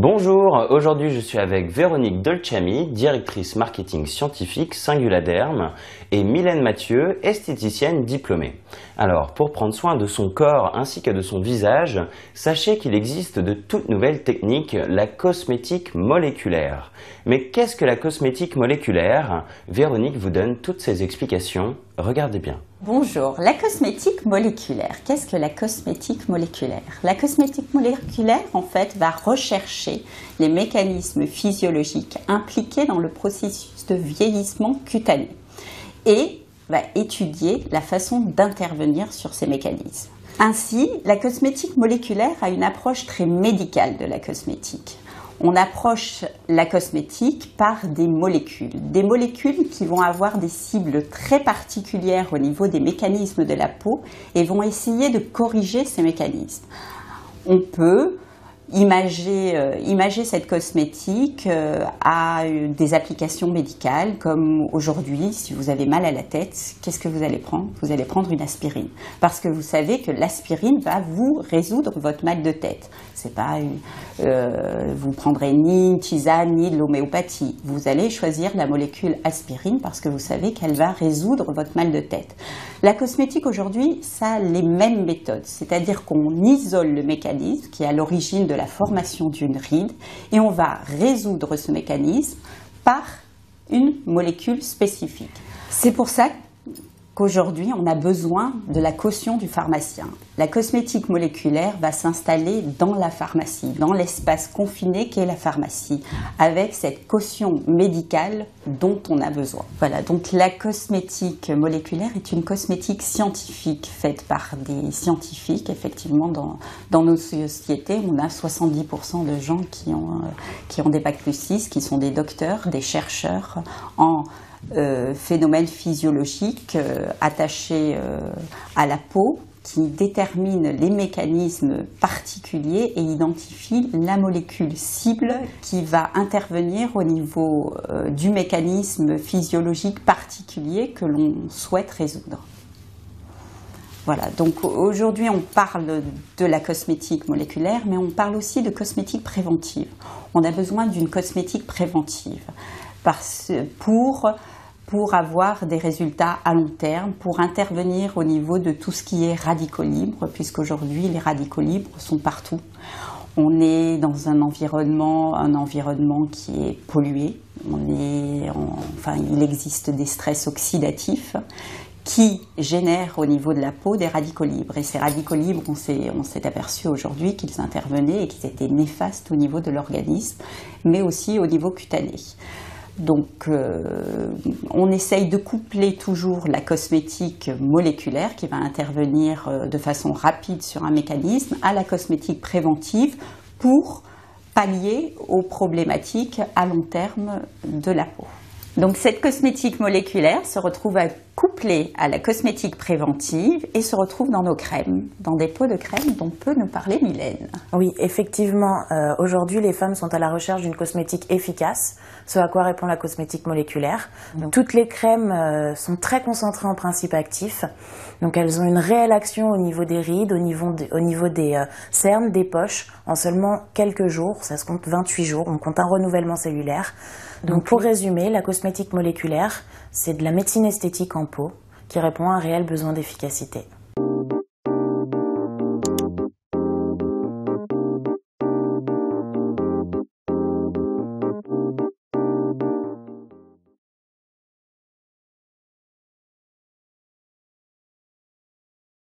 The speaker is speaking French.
Bonjour, aujourd'hui je suis avec Véronique Dolciami, directrice marketing scientifique Singuladerm, et Mylène Mathieu, esthéticienne diplômée. Alors, pour prendre soin de son corps ainsi que de son visage, sachez qu'il existe de toutes nouvelles techniques, la cosmétique moléculaire. Mais qu'est-ce que la cosmétique moléculaire? Véronique vous donne toutes ces explications, regardez bien. Bonjour, la cosmétique moléculaire. Qu'est-ce que la cosmétique moléculaire? La cosmétique moléculaire, en fait, va rechercher les mécanismes physiologiques impliqués dans le processus de vieillissement cutané et va étudier la façon d'intervenir sur ces mécanismes. Ainsi, la cosmétique moléculaire a une approche très médicale de la cosmétique. On approche la cosmétique par des molécules qui vont avoir des cibles très particulières au niveau des mécanismes de la peau et vont essayer de corriger ces mécanismes. On peut imager cette cosmétique à des applications médicales, comme aujourd'hui, si vous avez mal à la tête, qu'est-ce que vous allez prendre? Vous allez prendre une aspirine, parce que vous savez que l'aspirine va vous résoudre votre mal de tête. C'est pas vous prendrez ni une tisane ni de l'homéopathie. Vous allez choisir la molécule aspirine parce que vous savez qu'elle va résoudre votre mal de tête. La cosmétique aujourd'hui, ça a les mêmes méthodes, c'est-à-dire qu'on isole le mécanisme qui est à l'origine de la formation d'une ride et on va résoudre ce mécanisme par une molécule spécifique. C'est pour ça qu'aujourd'hui, on a besoin de la caution du pharmacien. La cosmétique moléculaire va s'installer dans la pharmacie, dans l'espace confiné qu'est la pharmacie, avec cette caution médicale dont on a besoin. Voilà, donc la cosmétique moléculaire est une cosmétique scientifique, faite par des scientifiques. Effectivement, dans nos sociétés, on a 70% de gens qui ont des bac+6, qui sont des docteurs, des chercheurs en phénomènes physiologiques attachés à la peau qui déterminent les mécanismes particuliers et identifient la molécule cible qui va intervenir au niveau du mécanisme physiologique particulier que l'on souhaite résoudre. Voilà, donc aujourd'hui on parle de la cosmétique moléculaire, mais on parle aussi de cosmétique préventive. On a besoin d'une cosmétique préventive pour avoir des résultats à long terme, pour intervenir au niveau de tout ce qui est radicaux libres, puisqu'aujourd'hui les radicaux libres sont partout. On est dans un environnement qui est pollué. Il existe des stress oxydatifs qui génèrent au niveau de la peau des radicaux libres. Et ces radicaux libres, on s'est aperçu aujourd'hui qu'ils intervenaient et qu'ils étaient néfastes au niveau de l'organisme, mais aussi au niveau cutané. Donc, on essaye de coupler toujours la cosmétique moléculaire qui va intervenir de façon rapide sur un mécanisme à la cosmétique préventive pour pallier aux problématiques à long terme de la peau. Donc, cette cosmétique moléculaire se retrouve couplée à la cosmétique préventive et se retrouve dans nos crèmes, dans des pots de crème dont peut nous parler Mylène. Oui, effectivement, aujourd'hui les femmes sont à la recherche d'une cosmétique efficace, ce à quoi répond la cosmétique moléculaire. Donc, toutes les crèmes sont très concentrées en principes actifs, donc elles ont une réelle action au niveau des rides, au niveau des cernes, des poches, en seulement quelques jours, ça se compte 28 jours, on compte un renouvellement cellulaire. Donc pour résumer, la cosmétique moléculaire, c'est de la médecine esthétique en peau qui répond à un réel besoin d'efficacité.